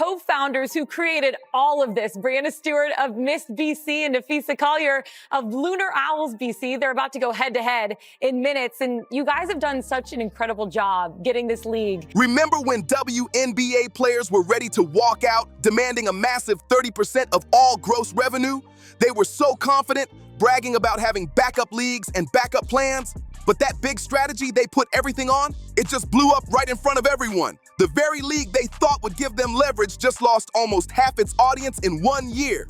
co-founders who created all of this. Brianna Stewart of Miss BC and Nafisa Collier of Lunar Owls BC. They're about to go head-to-head in minutes, and you guys have done such an incredible job getting this league. Remember when WNBA players were ready to walk out, demanding a massive 30% of all gross revenue? They were so confident, bragging about having backup leagues and backup plans. But that big strategy they put everything on, it just blew up right in front of everyone. The very league they thought would give them leverage just lost almost half its audience in 1 year.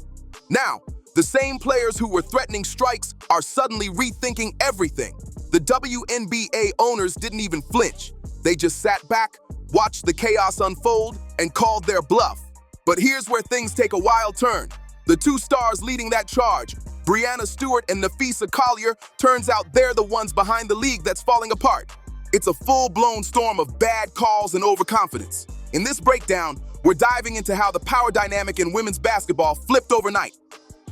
Now, the same players who were threatening strikes are suddenly rethinking everything. The WNBA owners didn't even flinch. They just sat back, watched the chaos unfold, and called their bluff. But here's where things take a wild turn. The two stars leading that charge, Brianna Stewart and Nafisa Collier, turns out they're the ones behind the league that's falling apart. It's a full-blown storm of bad calls and overconfidence. In this breakdown, we're diving into how the power dynamic in women's basketball flipped overnight,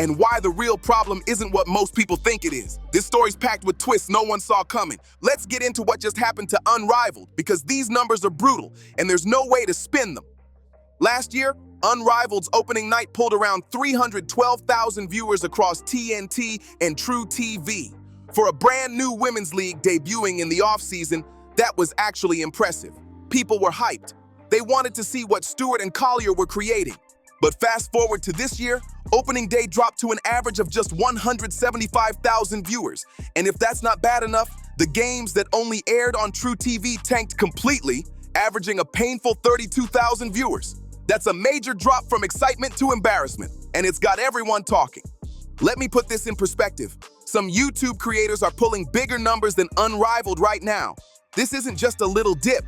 and why the real problem isn't what most people think it is. This story's packed with twists no one saw coming. Let's get into what just happened to Unrivaled, because these numbers are brutal, and there's no way to spin them. Last year, Unrivaled's opening night pulled around 312,000 viewers across TNT and True TV. For a brand new women's league debuting in the offseason, that was actually impressive. People were hyped. They wanted to see what Stewart and Collier were creating. But fast forward to this year, opening day dropped to an average of just 175,000 viewers. And if that's not bad enough, the games that only aired on True TV tanked completely, averaging a painful 32,000 viewers. That's a major drop from excitement to embarrassment, and it's got everyone talking. Let me put this in perspective. Some YouTube creators are pulling bigger numbers than Unrivaled right now. This isn't just a little dip.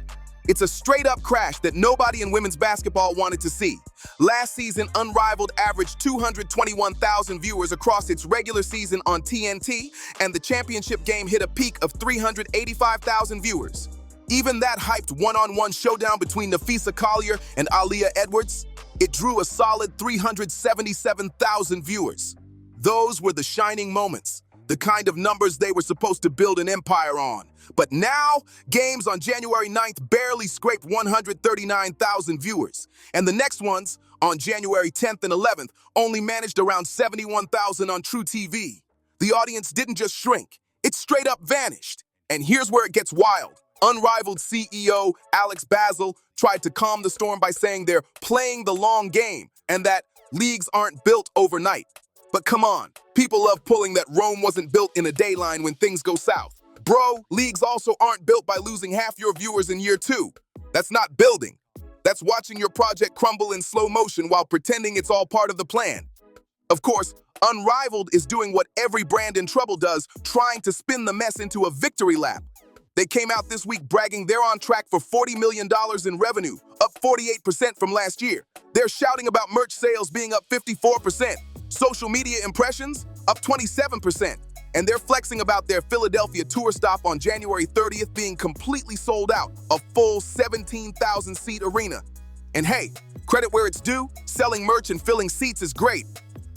It's a straight-up crash that nobody in women's basketball wanted to see. Last season, Unrivaled averaged 221,000 viewers across its regular season on TNT, and the championship game hit a peak of 385,000 viewers. Even that hyped one-on-one showdown between Nafisa Collier and Aaliyah Edwards, it drew a solid 377,000 viewers. Those were the shining moments, the kind of numbers they were supposed to build an empire on. But now, games on January 9th barely scraped 139,000 viewers. And the next ones, on January 10th and 11th, only managed around 71,000 on True TV. The audience didn't just shrink, it straight up vanished. And here's where it gets wild. Unrivaled CEO Alex Basil tried to calm the storm by saying they're playing the long game and that leagues aren't built overnight. But come on, people love pulling that Rome wasn't built in a day line when things go south. Bro, leagues also aren't built by losing half your viewers in year 2. That's not building. That's watching your project crumble in slow motion while pretending it's all part of the plan. Of course, Unrivaled is doing what every brand in trouble does, trying to spin the mess into a victory lap. They came out this week bragging they're on track for $40 million in revenue, up 48% from last year. They're shouting about merch sales being up 54%, social media impressions up 27%, and they're flexing about their Philadelphia tour stop on January 30th being completely sold out, a full 17,000-seat arena. And hey, credit where it's due, selling merch and filling seats is great.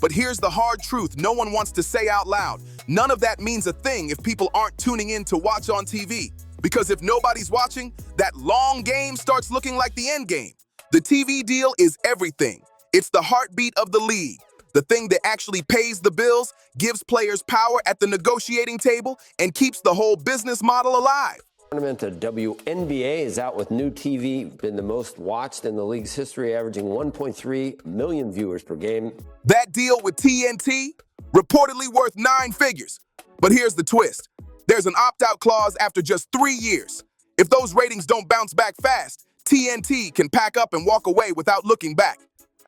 But here's the hard truth no one wants to say out loud. None of that means a thing if people aren't tuning in to watch on TV. Because if nobody's watching, that long game starts looking like the end game. The TV deal is everything. It's the heartbeat of the league. The thing that actually pays the bills, gives players power at the negotiating table, and keeps the whole business model alive. The WNBA is out with new TV, been the most watched in the league's history, averaging 1.3 million viewers per game. That deal with TNT, reportedly worth 9 figures. But here's the twist. There's an opt-out clause after just 3 years. If those ratings don't bounce back fast, TNT can pack up and walk away without looking back.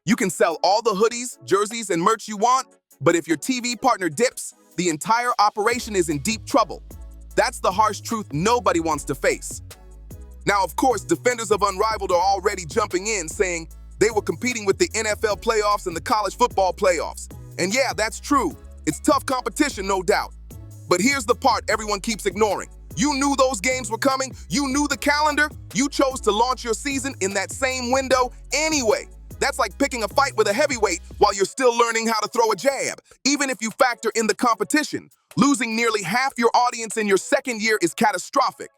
You can sell all the hoodies, jerseys, and merch you want, but if your TV partner dips, the entire operation is in deep trouble. That's the harsh truth nobody wants to face. Now, of course, defenders of Unrivaled are already jumping in, saying they were competing with the NFL playoffs and the college football playoffs. And yeah, that's true. It's tough competition, no doubt. But here's the part everyone keeps ignoring. You knew those games were coming. You knew the calendar. You chose to launch your season in that same window anyway. That's like picking a fight with a heavyweight while you're still learning how to throw a jab. Even if you factor in the competition, losing nearly half your audience in your second year is catastrophic.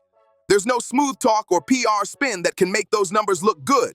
There's no smooth talk or PR spin that can make those numbers look good.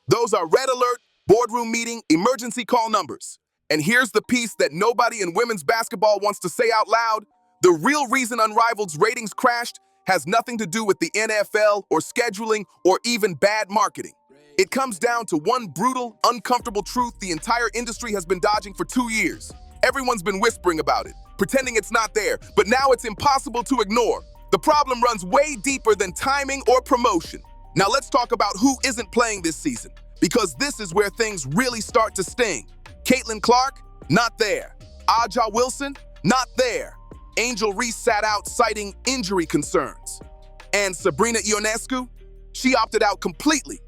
Those are red alert, Boardroom meeting, emergency call numbers. And here's the piece that nobody in women's basketball wants to say out loud. The real reason Unrivaled's ratings crashed has nothing to do with the NFL or scheduling or even bad marketing. It comes down to one brutal, uncomfortable truth the entire industry has been dodging for 2 years. Everyone's been whispering about it, pretending it's not there, but now it's impossible to ignore. The problem runs way deeper than timing or promotion. Now let's talk about who isn't playing this season, because this is where things really start to sting. Caitlin Clark, not there. Aja Wilson, not there. Angel Reese sat out citing injury concerns. And Sabrina Ionescu, she opted out completely.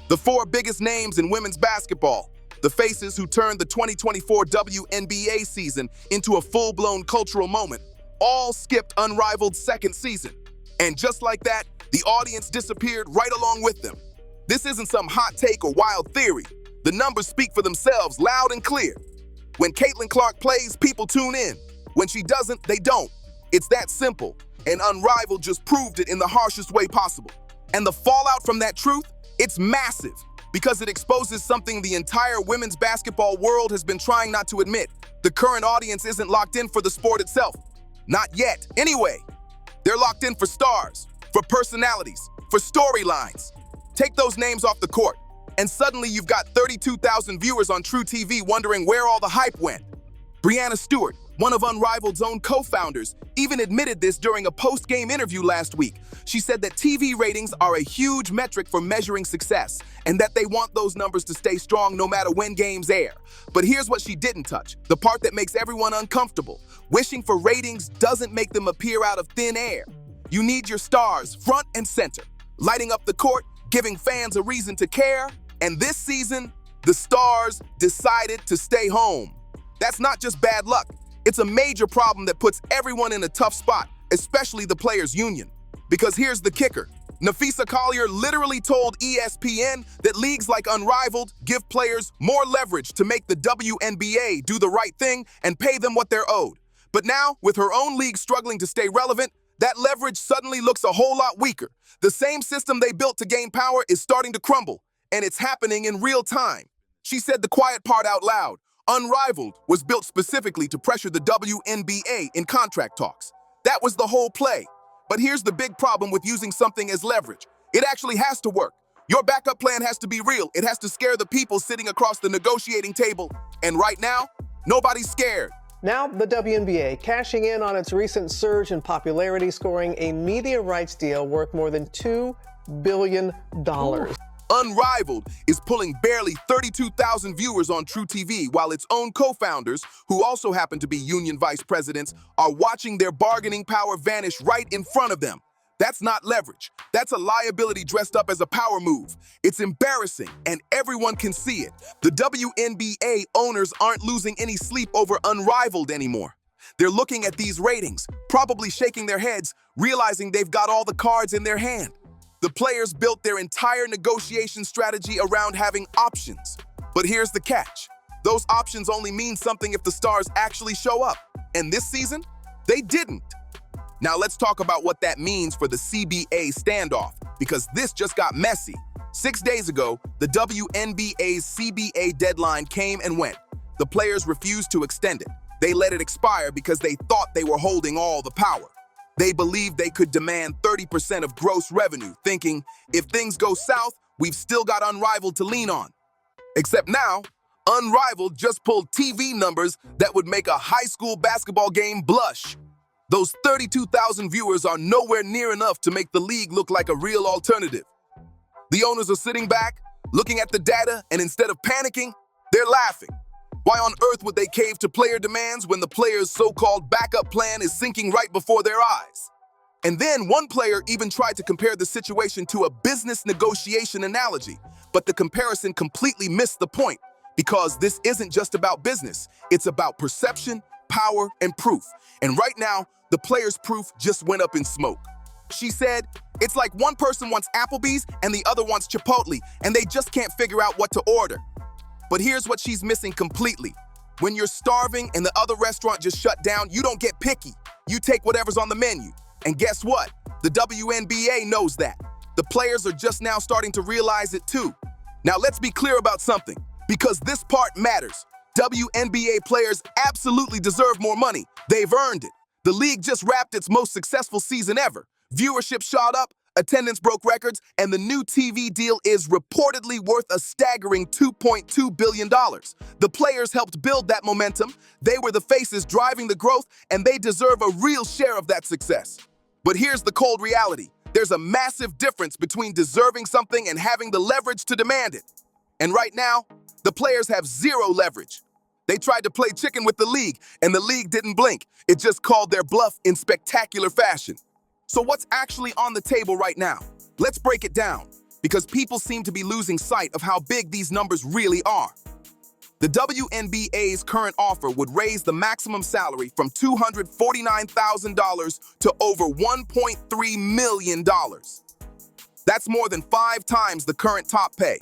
The 4 biggest names in women's basketball, the faces who turned the 2024 WNBA season into a full-blown cultural moment, all skipped Unrivaled's second season. And just like that, the audience disappeared right along with them. This isn't some hot take or wild theory. The numbers speak for themselves loud and clear. When Caitlin Clark plays, people tune in. When she doesn't, they don't. It's that simple, and Unrivaled just proved it in the harshest way possible. And the fallout from that truth, it's massive, because it exposes something the entire women's basketball world has been trying not to admit. The current audience isn't locked in for the sport itself. Not yet. Anyway, they're locked in for stars, for personalities, for storylines. Take those names off the court, and suddenly you've got 32,000 viewers on True TV wondering where all the hype went. Breanna Stewart, one of Unrivaled's own co-founders, even admitted this during a post-game interview last week. She said that TV ratings are a huge metric for measuring success, and that they want those numbers to stay strong no matter when games air. But here's what she didn't touch, the part that makes everyone uncomfortable. Wishing for ratings doesn't make them appear out of thin air. You need your stars front and center, lighting up the court, giving fans a reason to care. And this season, the stars decided to stay home. That's not just bad luck. It's a major problem that puts everyone in a tough spot, especially the players' union. Because here's the kicker. Nafisa Collier literally told ESPN that leagues like Unrivaled give players more leverage to make the WNBA do the right thing and pay them what they're owed. But now, with her own league struggling to stay relevant, that leverage suddenly looks a whole lot weaker. The same system they built to gain power is starting to crumble, and it's happening in real time. She said the quiet part out loud. Unrivaled was built specifically to pressure the WNBA in contract talks. That was the whole play. But here's the big problem with using something as leverage. It actually has to work. Your backup plan has to be real. It has to scare the people sitting across the negotiating table. And right now, nobody's scared. Now, the WNBA cashing in on its recent surge in popularity, scoring a media rights deal worth more than $2 billion. Unrivaled is pulling barely 32,000 viewers on True TV, while its own co-founders, who also happen to be union vice presidents, are watching their bargaining power vanish right in front of them. That's not leverage. That's a liability dressed up as a power move. It's embarrassing, and everyone can see it. The WNBA owners aren't losing any sleep over Unrivaled anymore. They're looking at these ratings, probably shaking their heads, realizing they've got all the cards in their hand. The players built their entire negotiation strategy around having options. But here's the catch. Those options only mean something if the stars actually show up. And this season, they didn't. Now let's talk about what that means for the CBA standoff, because this just got messy. 6 days ago, the WNBA's CBA deadline came and went. The players refused to extend it. They let it expire because they thought they were holding all the power. They believed they could demand 30% of gross revenue, thinking, if things go south, we've still got Unrivaled to lean on. Except now, Unrivaled just pulled TV numbers that would make a high school basketball game blush. Those 32,000 viewers are nowhere near enough to make the league look like a real alternative. The owners are sitting back, looking at the data, and instead of panicking, they're laughing. Why on earth would they cave to player demands when the player's so-called backup plan is sinking right before their eyes? And then one player even tried to compare the situation to a business negotiation analogy, but the comparison completely missed the point, because this isn't just about business. It's about perception, power, and proof. And right now, the player's proof just went up in smoke. She said, it's like one person wants Applebee's and the other wants Chipotle, and they just can't figure out what to order. But here's what she's missing completely. When you're starving and the other restaurant just shut down, you don't get picky. You take whatever's on the menu. And guess what? The WNBA knows that. The players are just now starting to realize it too. Now let's be clear about something. Because this part matters. WNBA players absolutely deserve more money. They've earned it. The league just wrapped its most successful season ever. Viewership shot up, attendance broke records, and the new TV deal is reportedly worth a staggering $2.2 billion. The players helped build that momentum. They were the faces driving the growth, and they deserve a real share of that success. But here's the cold reality. There's a massive difference between deserving something and having the leverage to demand it. And right now, the players have zero leverage. They tried to play chicken with the league, and the league didn't blink. It just called their bluff in spectacular fashion. So what's actually on the table right now? Let's break it down, because people seem to be losing sight of how big these numbers really are. The WNBA's current offer would raise the maximum salary from $249,000 to over $1.3 million. That's more than 5 times the current top pay.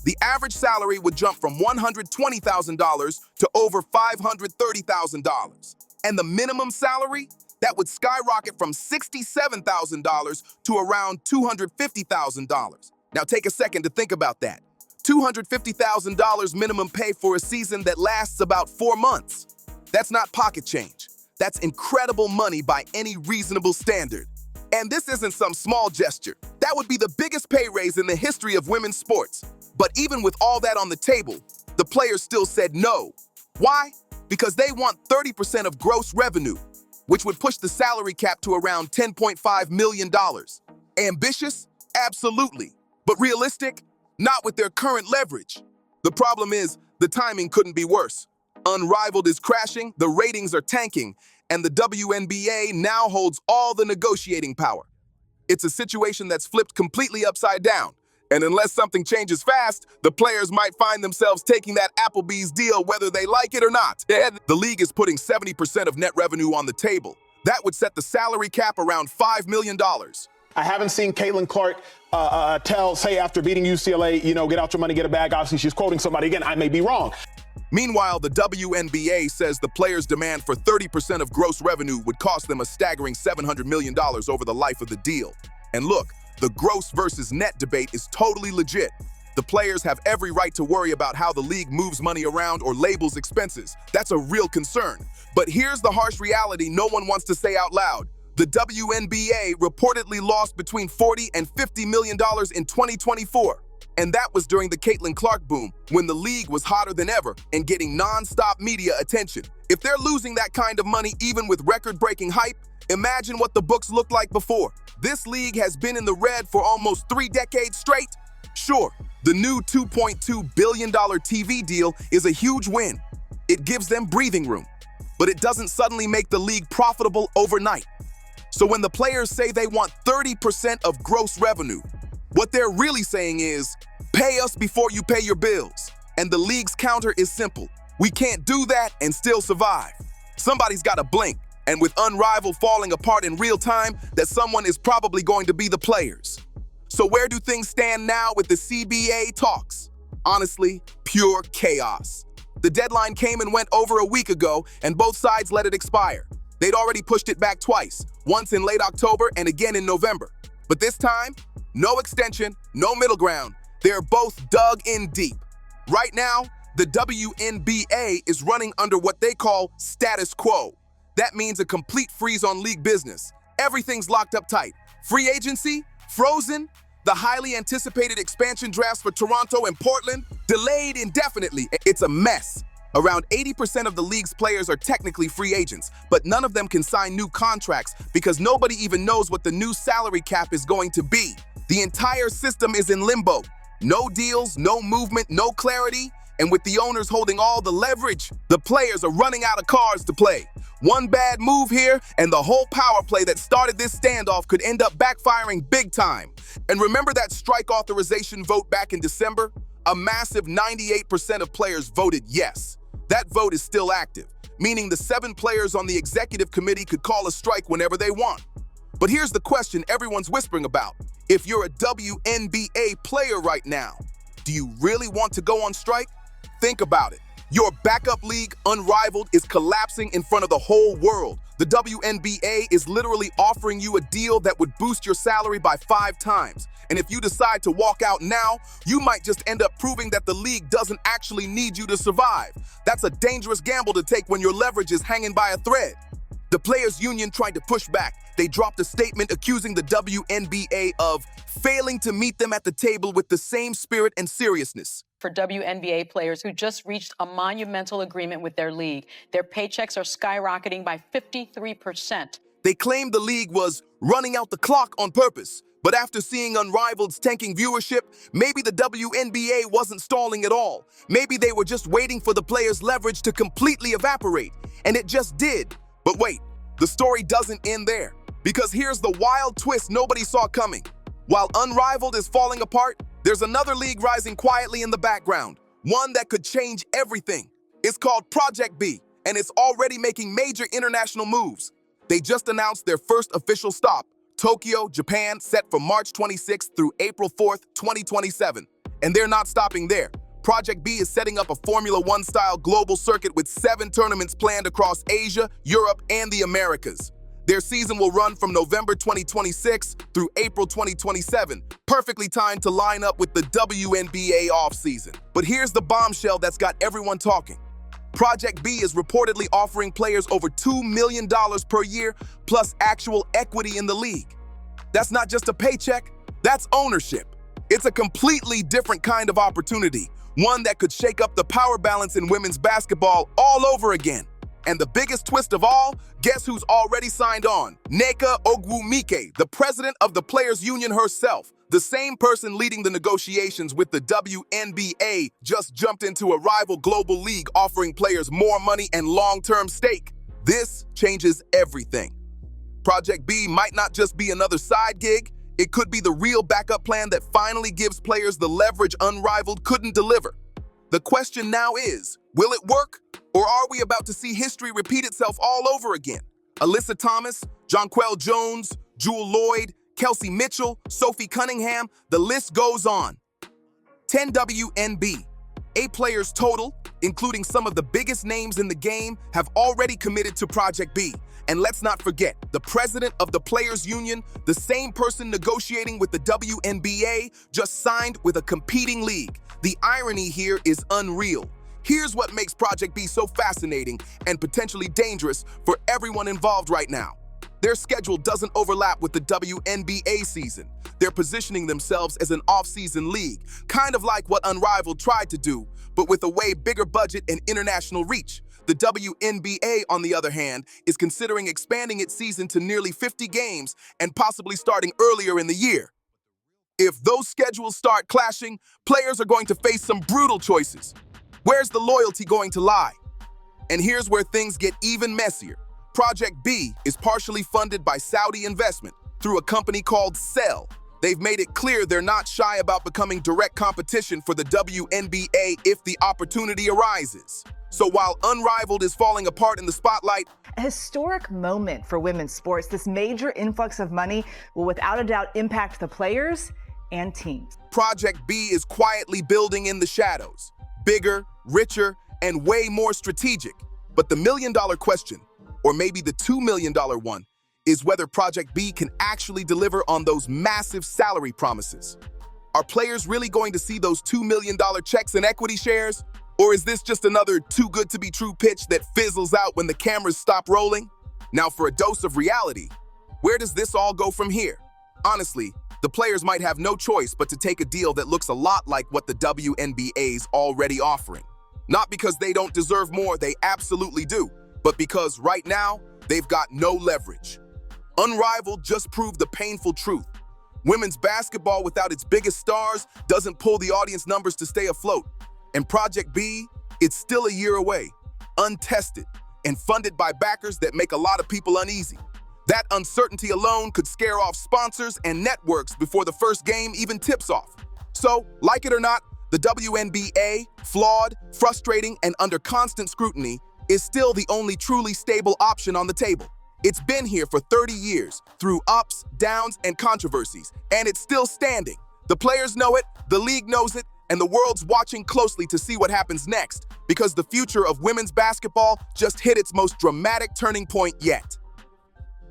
The average salary would jump from $120,000 to over $530,000. And the minimum salary? That would skyrocket from $67,000 to around $250,000. Now take a second to think about that. $250,000 minimum pay for a season that lasts about 4 months. That's not pocket change. That's incredible money by any reasonable standard. And this isn't some small gesture. That would be the biggest pay raise in the history of women's sports. But even with all that on the table, the players still said no. Why? Because they want 30% of gross revenue, which would push the salary cap to around $10.5 million. Ambitious? Absolutely. But realistic? Not with their current leverage. The problem is, the timing couldn't be worse. Unrivaled is crashing, the ratings are tanking, and the WNBA now holds all the negotiating power. It's a situation that's flipped completely upside down. And unless something changes fast, the players might find themselves taking that Applebee's deal whether they like it or not. The league is putting 70% of net revenue on the table. That would set the salary cap around $5 million. I haven't seen Caitlin Clark say after beating UCLA, get out your money, get a bag. Obviously, she's quoting somebody. Again, I may be wrong. Meanwhile, the WNBA says the players' demand for 30% of gross revenue would cost them a staggering $700 million over the life of the deal. And look, the gross versus net debate is totally legit. The players have every right to worry about how the league moves money around or labels expenses. That's a real concern. But here's the harsh reality no one wants to say out loud. The WNBA reportedly lost between $40 and $50 million in 2024. And that was during the Caitlin Clark boom, when the league was hotter than ever and getting non-stop media attention. If they're losing that kind of money even with record-breaking hype, imagine what the books looked like before. This league has been in the red for almost 3 decades straight. Sure, the new $2.2 billion TV deal is a huge win. It gives them breathing room, but it doesn't suddenly make the league profitable overnight. So when the players say they want 30% of gross revenue, what they're really saying is, pay us before you pay your bills. And the league's counter is simple. We can't do that and still survive. Somebody's got to blink. And with Unrivaled falling apart in real time, that someone is probably going to be the players. So where do things stand now with the CBA talks? Honestly, pure chaos. The deadline came and went over a week ago, and both sides let it expire. They'd already pushed it back twice, once in late October and again in November. But this time, no extension, no middle ground. They're both dug in deep. Right now, the WNBA is running under what they call status quo. That means a complete freeze on league business. Everything's locked up tight. Free agency, frozen. The highly anticipated expansion drafts for Toronto and Portland, delayed indefinitely. It's a mess. Around 80% of the league's players are technically free agents, but none of them can sign new contracts because nobody even knows what the new salary cap is going to be. The entire system is in limbo. No deals, no movement, no clarity. And with the owners holding all the leverage, the players are running out of cards to play. One bad move here, and the whole power play that started this standoff could end up backfiring big time. And remember that strike authorization vote back in December? A massive 98% of players voted yes. That vote is still active, meaning the 7 players on the executive committee could call a strike whenever they want. But here's the question everyone's whispering about. If you're a WNBA player right now, do you really want to go on strike? Think about it. Your backup league, Unrivaled, is collapsing in front of the whole world. The WNBA is literally offering you a deal that would boost your salary by 5 times. And if you decide to walk out now, you might just end up proving that the league doesn't actually need you to survive. That's a dangerous gamble to take when your leverage is hanging by a thread. The Players Union tried to push back. They dropped a statement accusing the WNBA of failing to meet them at the table with the same spirit and seriousness. For WNBA players who just reached a monumental agreement with their league, their paychecks are skyrocketing by 53%. They claimed the league was running out the clock on purpose. But after seeing Unrivaled's tanking viewership, maybe the WNBA wasn't stalling at all. Maybe they were just waiting for the players' leverage to completely evaporate. And it just did. But wait, the story doesn't end there. Because here's the wild twist nobody saw coming. While Unrivaled is falling apart, there's another league rising quietly in the background. One that could change everything. It's called Project B, and it's already making major international moves. They just announced their first official stop, Tokyo, Japan, set for March 26th through April 4th, 2027. And they're not stopping there. Project B is setting up a Formula One-style global circuit with 7 tournaments planned across Asia, Europe, and the Americas. Their season will run from November 2026 through April 2027, perfectly timed to line up with the WNBA offseason. But here's the bombshell that's got everyone talking. Project B is reportedly offering players over $2 million per year, plus actual equity in the league. That's not just a paycheck, that's ownership. It's a completely different kind of opportunity, one that could shake up the power balance in women's basketball all over again. And the biggest twist of all, guess who's already signed on? Nneka Ogwumike, the president of the Players Union herself. The same person leading the negotiations with the WNBA just jumped into a rival global league offering players more money and long-term stake. This changes everything. Project B might not just be another side gig, it could be the real backup plan that finally gives players the leverage Unrivaled couldn't deliver. The question now is, will it work? Or are we about to see history repeat itself all over again? Alyssa Thomas, Jonquel Jones, Jewel Lloyd, Kelsey Mitchell, Sophie Cunningham, the list goes on. 10 WNBA players total, including some of the biggest names in the game, have already committed to Project B. And let's not forget, the president of the Players Union, the same person negotiating with the WNBA, just signed with a competing league. The irony here is unreal. Here's what makes Project B so fascinating and potentially dangerous for everyone involved right now. Their schedule doesn't overlap with the WNBA season. They're positioning themselves as an off-season league, kind of like what Unrivaled tried to do, but with a way bigger budget and international reach. The WNBA, on the other hand, is considering expanding its season to nearly 50 games and possibly starting earlier in the year. If those schedules start clashing, players are going to face some brutal choices. Where's the loyalty going to lie? And here's where things get even messier. Project B is partially funded by Saudi investment through a company called Cell. They've made it clear they're not shy about becoming direct competition for the WNBA if the opportunity arises. So while Unrivaled is falling apart in the spotlight, a historic moment for women's sports, this major influx of money will without a doubt impact the players and teams. Project B is quietly building in the shadows. Bigger, richer, and way more strategic. But the million-dollar question, or maybe the $2 million one, is whether Project B can actually deliver on those massive salary promises. Are players really going to see those $2 million checks and equity shares? Or is this just another too-good-to-be-true pitch that fizzles out when the cameras stop rolling? Now for a dose of reality, where does this all go from here? Honestly, the players might have no choice but to take a deal that looks a lot like what the WNBA's already offering. Not because they don't deserve more, they absolutely do, but because right now, they've got no leverage. Unrivaled just proved the painful truth. Women's basketball without its biggest stars doesn't pull the audience numbers to stay afloat. And Project B, it's still a year away, untested, and funded by backers that make a lot of people uneasy. That uncertainty alone could scare off sponsors and networks before the first game even tips off. So, like it or not, the WNBA, flawed, frustrating, and under constant scrutiny, is still the only truly stable option on the table. It's been here for 30 years, through ups, downs, and controversies, and it's still standing. The players know it, the league knows it, and the world's watching closely to see what happens next, because the future of women's basketball just hit its most dramatic turning point yet.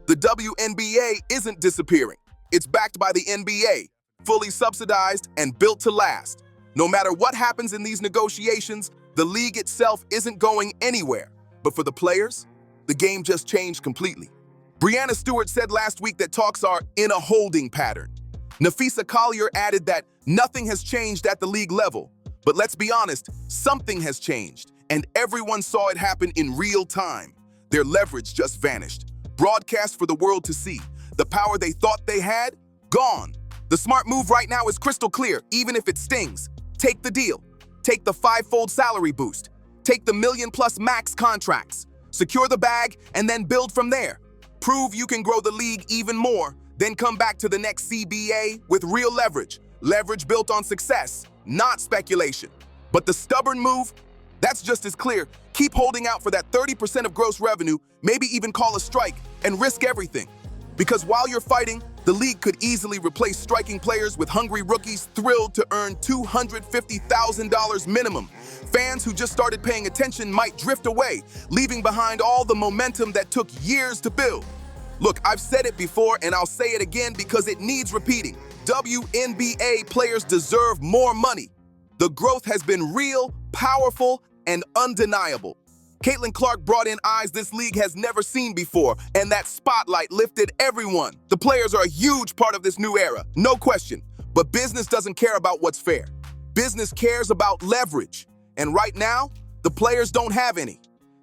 The WNBA isn't disappearing. It's backed by the NBA, fully subsidized and built to last. No matter what happens in these negotiations, the league itself isn't going anywhere. But for the players, the game just changed completely. Breanna Stewart said last week that talks are in a holding pattern. Nafisa Collier added that nothing has changed at the league level. But let's be honest, something has changed, and everyone saw it happen in real time. Their leverage just vanished. Broadcast for the world to see. The power they thought they had, gone. The smart move right now is crystal clear, even if it stings. Take the deal. Take the 5-fold salary boost. Take the $1 million+ max contracts. Secure the bag, and then build from there. Prove you can grow the league even more, then come back to the next CBA with real leverage. Leverage built on success, not speculation. But the stubborn move, that's just as clear. Keep holding out for that 30% of gross revenue, maybe even call a strike, and risk everything. Because while you're fighting, the league could easily replace striking players with hungry rookies thrilled to earn $250,000 minimum. Fans who just started paying attention might drift away, leaving behind all the momentum that took years to build. Look, I've said it before and I'll say it again because it needs repeating. WNBA players deserve more money. The growth has been real, powerful, and undeniable. Caitlin Clark brought in eyes this league has never seen before, and that spotlight lifted everyone. The players are a huge part of this new era, no question. But business doesn't care about what's fair. Business cares about leverage. And right now, the players don't have any.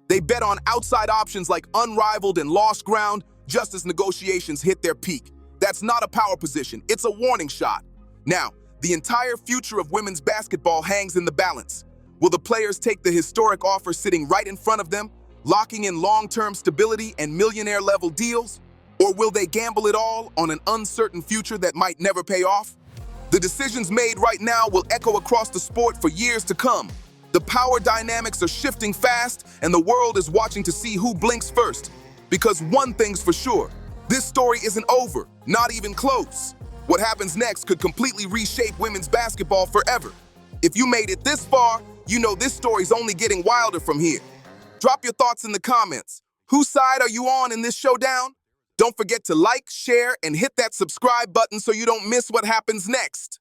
They bet on outside options like unrivaled and lost ground just as negotiations hit their peak. That's not a power position, it's a warning shot. Now, the entire future of women's basketball hangs in the balance. Will the players take the historic offer sitting right in front of them, locking in long-term stability and millionaire-level deals? Or will they gamble it all on an uncertain future that might never pay off? The decisions made right now will echo across the sport for years to come. The power dynamics are shifting fast, and the world is watching to see who blinks first. Because one thing's for sure, this story isn't over, not even close. What happens next could completely reshape women's basketball forever. If you made it this far, you know this story's only getting wilder from here. Drop your thoughts in the comments. Whose side are you on in this showdown? Don't forget to like, share, and hit that subscribe button so you don't miss what happens next.